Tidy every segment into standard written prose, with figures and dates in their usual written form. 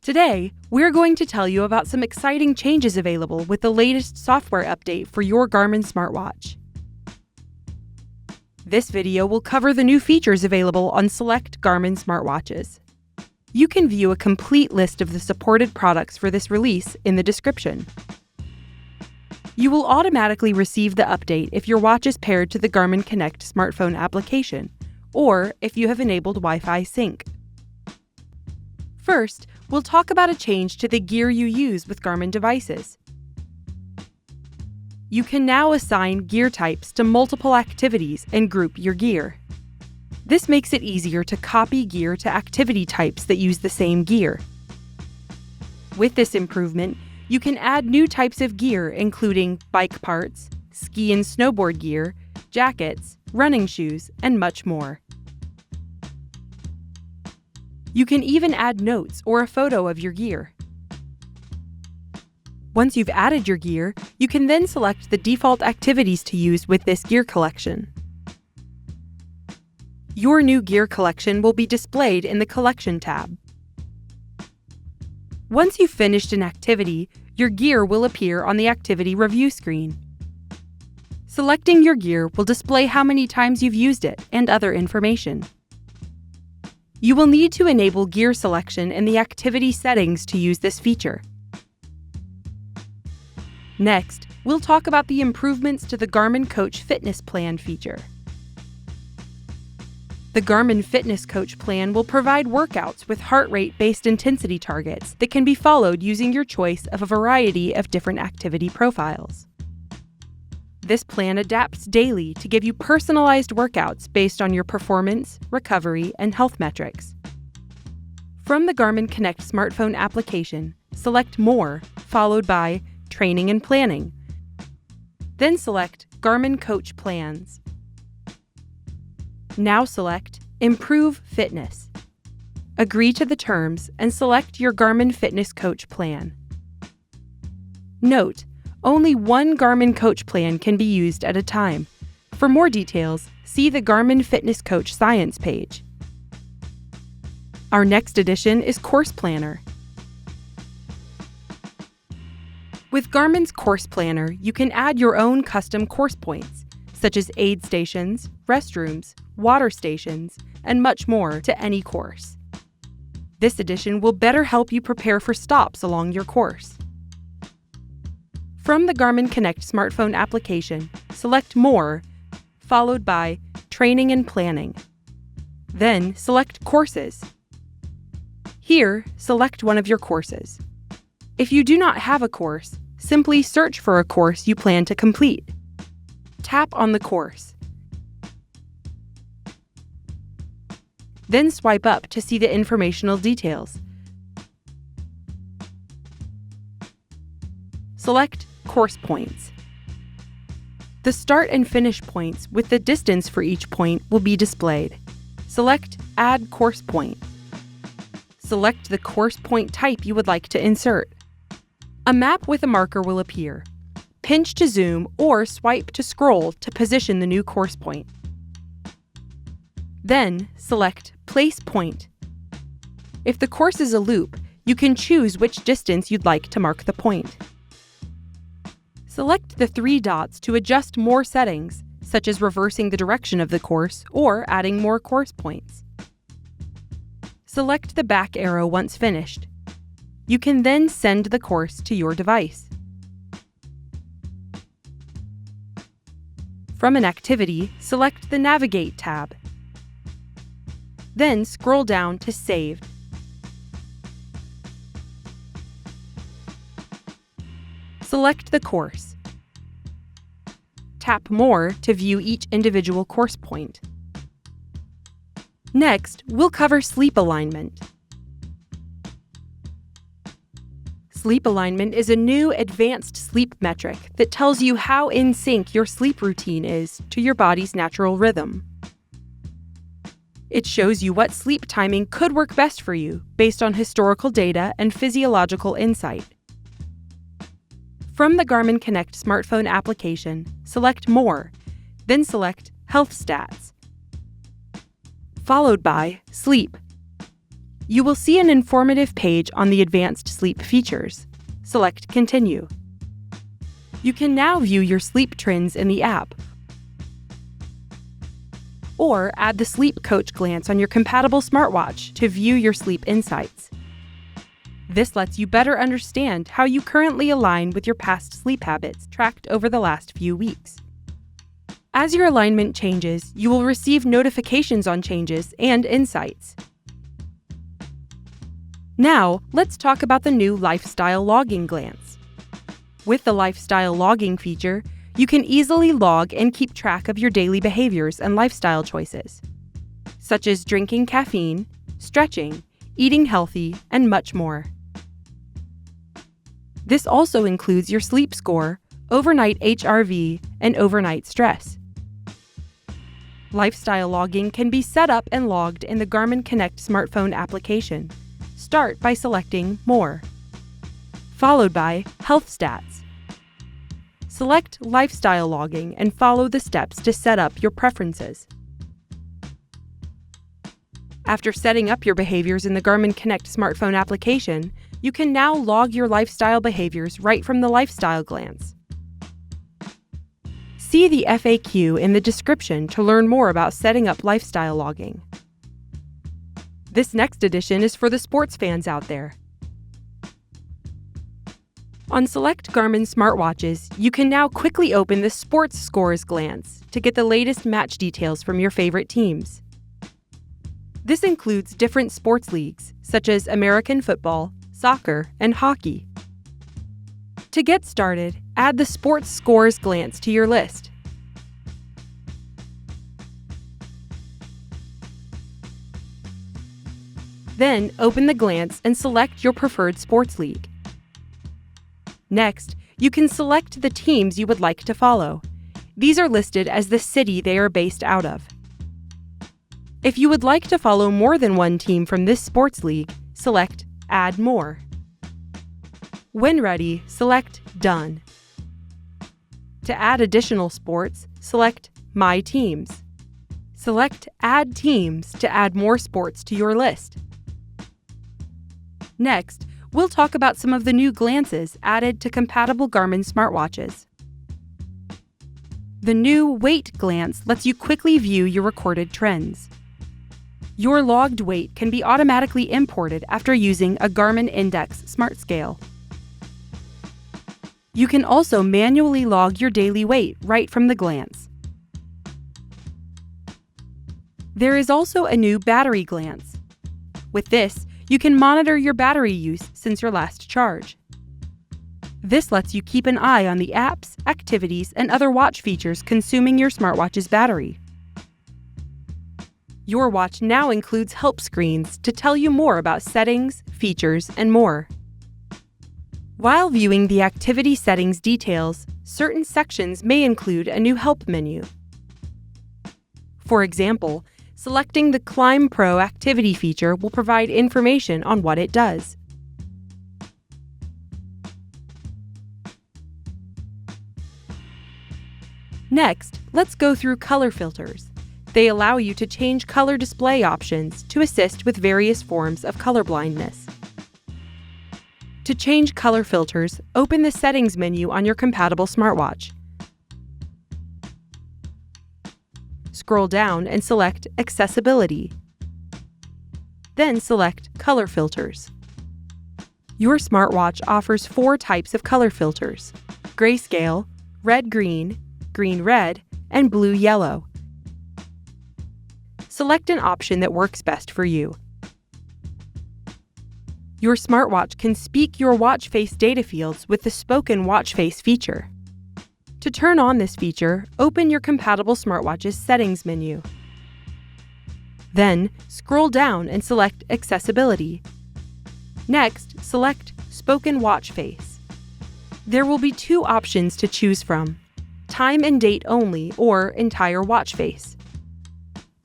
Today, we're going to tell you about some exciting changes available with the latest software update for your Garmin smartwatch. This video will cover the new features available on select Garmin smartwatches. You can view a complete list of the supported products for this release in the description. You will automatically receive the update if your watch is paired to the Garmin Connect smartphone application, or if you have enabled Wi-Fi sync. First, we'll talk about a change to the gear you use with Garmin devices. You can now assign gear types to multiple activities and group your gear. This makes it easier to copy gear to activity types that use the same gear. With this improvement, you can add new types of gear including bike parts, ski and snowboard gear, jackets, running shoes, and much more. You can even add notes or a photo of your gear. Once you've added your gear, you can then select the default activities to use with this gear collection. Your new gear collection will be displayed in the Collection tab. Once you've finished an activity, your gear will appear on the activity review screen. Selecting your gear will display how many times you've used it and other information. You will need to enable gear selection in the activity settings to use this feature. Next, we'll talk about the improvements to the Garmin Coach Fitness Plan feature. The Garmin Fitness Coach Plan will provide workouts with heart rate-based intensity targets that can be followed using your choice of a variety of different activity profiles. This plan adapts daily to give you personalized workouts based on your performance, recovery, and health metrics. From the Garmin Connect smartphone application, select More, followed by Training and Planning. Then select Garmin Coach Plans. Now select Improve Fitness. Agree to the terms and select your Garmin Fitness Coach plan. Note: only one Garmin Coach plan can be used at a time. For more details, see the Garmin Fitness Coach Science page. Our next addition is Course Planner. With Garmin's Course Planner, you can add your own custom course points, such as aid stations, restrooms, water stations, and much more to any course. This addition will better help you prepare for stops along your course. From the Garmin Connect smartphone application, select More, followed by Training and Planning. Then select Courses. Here, select one of your courses. If you do not have a course, simply search for a course you plan to complete. Tap on the course. Then swipe up to see the informational details. Select Course Points. The start and finish points with the distance for each point will be displayed. Select Add Course Point. Select the course point type you would like to insert. A map with a marker will appear. Pinch to zoom or swipe to scroll to position the new course point. Then select Place Point. If the course is a loop, you can choose which distance you'd like to mark the point. Select the three dots to adjust more settings, such as reversing the direction of the course or adding more course points. Select the back arrow once finished. You can then send the course to your device. From an activity, select the Navigate tab. Then scroll down to Saved. Select the course. Tap More to view each individual course point. Next, we'll cover sleep alignment. Sleep alignment is a new advanced sleep metric that tells you how in sync your sleep routine is to your body's natural rhythm. It shows you what sleep timing could work best for you based on historical data and physiological insight. From the Garmin Connect smartphone application, select More, then select Health Stats, followed by Sleep. you will see an informative page on the advanced sleep features. Select Continue. You can now view your sleep trends in the app, or add the Sleep Coach glance on your compatible smartwatch to view your sleep insights. This lets you better understand how you currently align with your past sleep habits tracked over the last few weeks. As your alignment changes, you will receive notifications on changes and insights. Now, let's talk about the new Lifestyle Logging glance. With the Lifestyle Logging feature, you can easily log and keep track of your daily behaviors and lifestyle choices, such as drinking caffeine, stretching, eating healthy, and much more. This also includes your sleep score, overnight HRV, and overnight stress. Lifestyle logging can be set up and logged in the Garmin Connect smartphone application. Start by selecting More, followed by Health Stats. Select Lifestyle Logging and follow the steps to set up your preferences. After setting up your behaviors in the Garmin Connect smartphone application, you can now log your lifestyle behaviors right from the Lifestyle glance. See the FAQ in the description to learn more about setting up lifestyle logging. This next edition is for the sports fans out there. On select Garmin smartwatches, you can now quickly open the Sports Scores glance to get the latest match details from your favorite teams. This includes different sports leagues, such as American football, soccer, and hockey. To get started, add the Sports Scores glance to your list. Then, open the glance and select your preferred sports league. Next, you can select the teams you would like to follow. These are listed as the city they are based out of. If you would like to follow more than one team from this sports league, select Add More. When ready, select Done. To add additional sports, select My Teams. Select Add Teams to add more sports to your list. Next, we'll talk about some of the new glances added to compatible Garmin smartwatches. The new Weight glance lets you quickly view your recorded trends. Your logged weight can be automatically imported after using a Garmin Index Smart Scale. You can also manually log your daily weight right from the glance. There is also a new Battery glance. With this, you can monitor your battery use since your last charge. This lets you keep an eye on the apps, activities, and other watch features consuming your smartwatch's battery. Your watch now includes help screens to tell you more about settings, features, and more. While viewing the activity settings details, certain sections may include a new help menu. For example, selecting the Climb Pro activity feature will provide information on what it does. Next, let's go through color filters. They allow you to change color display options to assist with various forms of color blindness. To change color filters, open the Settings menu on your compatible smartwatch. Scroll down and select Accessibility. Then select Color Filters. Your smartwatch offers 4 types of color filters: grayscale, red-green, green-red, and blue-yellow. Select an option that works best for you. Your smartwatch can speak your watch face data fields with the Spoken Watch Face feature. To turn on this feature, open your compatible smartwatch's Settings menu. Then, scroll down and select Accessibility. Next, select Spoken Watch Face. There will be 2 options to choose from: time and date only or entire watch face.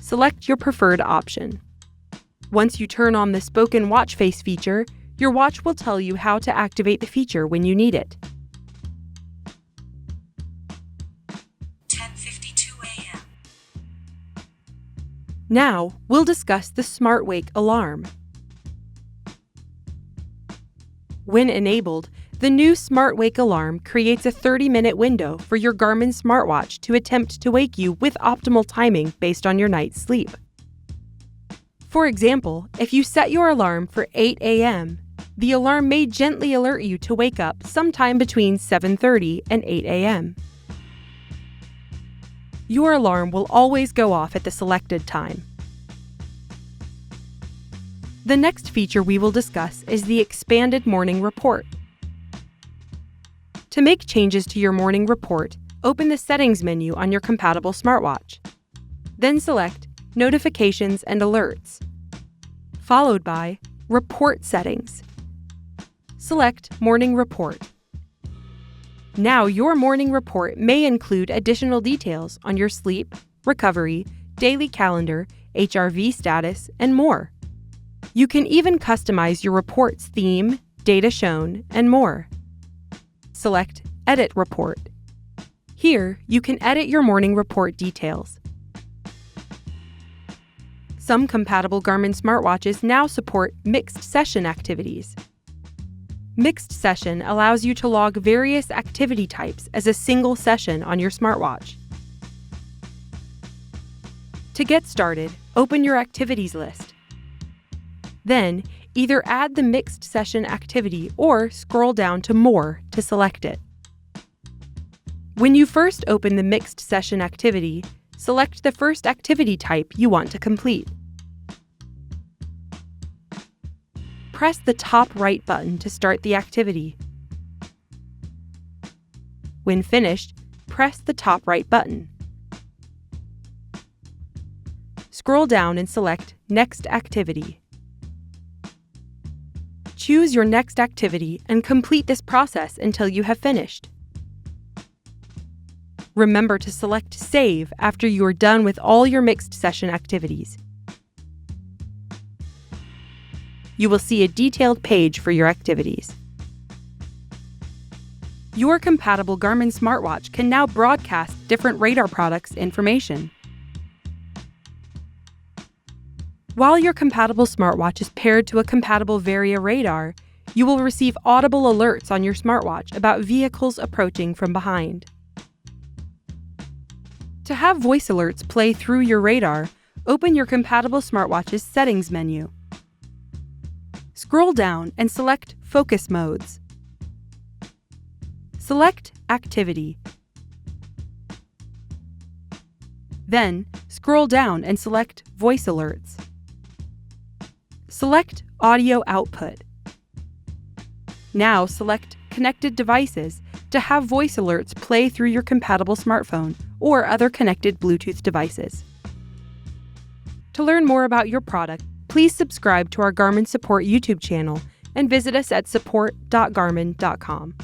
Select your preferred option. Once you turn on the Spoken Watch Face feature, your watch will tell you how to activate the feature when you need it. 10:52 a.m. Now, we'll discuss the Smart Wake alarm. When enabled, the new Smart Wake alarm creates a 30-minute window for your Garmin smartwatch to attempt to wake you with optimal timing based on your night's sleep. For example, if you set your alarm for 8 a.m., the alarm may gently alert you to wake up sometime between 7:30 and 8 a.m. Your alarm will always go off at the selected time. The next feature we will discuss is the expanded morning report. To make changes to your morning report, open the Settings menu on your compatible smartwatch. Then select Notifications and Alerts, followed by Report Settings. Select Morning Report. Now your morning report may include additional details on your sleep, recovery, daily calendar, HRV status, and more. You can even customize your report's theme, data shown, and more. Select Edit Report. Here, you can edit your morning report details. Some compatible Garmin smartwatches now support mixed session activities. Mixed session allows you to log various activity types as a single session on your smartwatch. To get started, open your activities list. Then, either add the mixed session activity or scroll down to More to select it. When you first open the mixed session activity, select the first activity type you want to complete. Press the top right button to start the activity. When finished, press the top right button. Scroll down and select Next Activity. Choose your next activity and complete this process until you have finished. Remember to select Save after you are done with all your mixed session activities. You will see a detailed page for your activities. Your compatible Garmin smartwatch can now broadcast different radar products' information. While your compatible smartwatch is paired to a compatible Varia radar, you will receive audible alerts on your smartwatch about vehicles approaching from behind. To have voice alerts play through your radar, open your compatible smartwatch's Settings menu. Scroll down and select Focus Modes. Select Activity. Then, scroll down and select Voice Alerts. Select Audio Output. Now select Connected Devices to have voice alerts play through your compatible smartphone or other connected Bluetooth devices. To learn more about your product, please subscribe to our Garmin Support YouTube channel and visit us at support.garmin.com.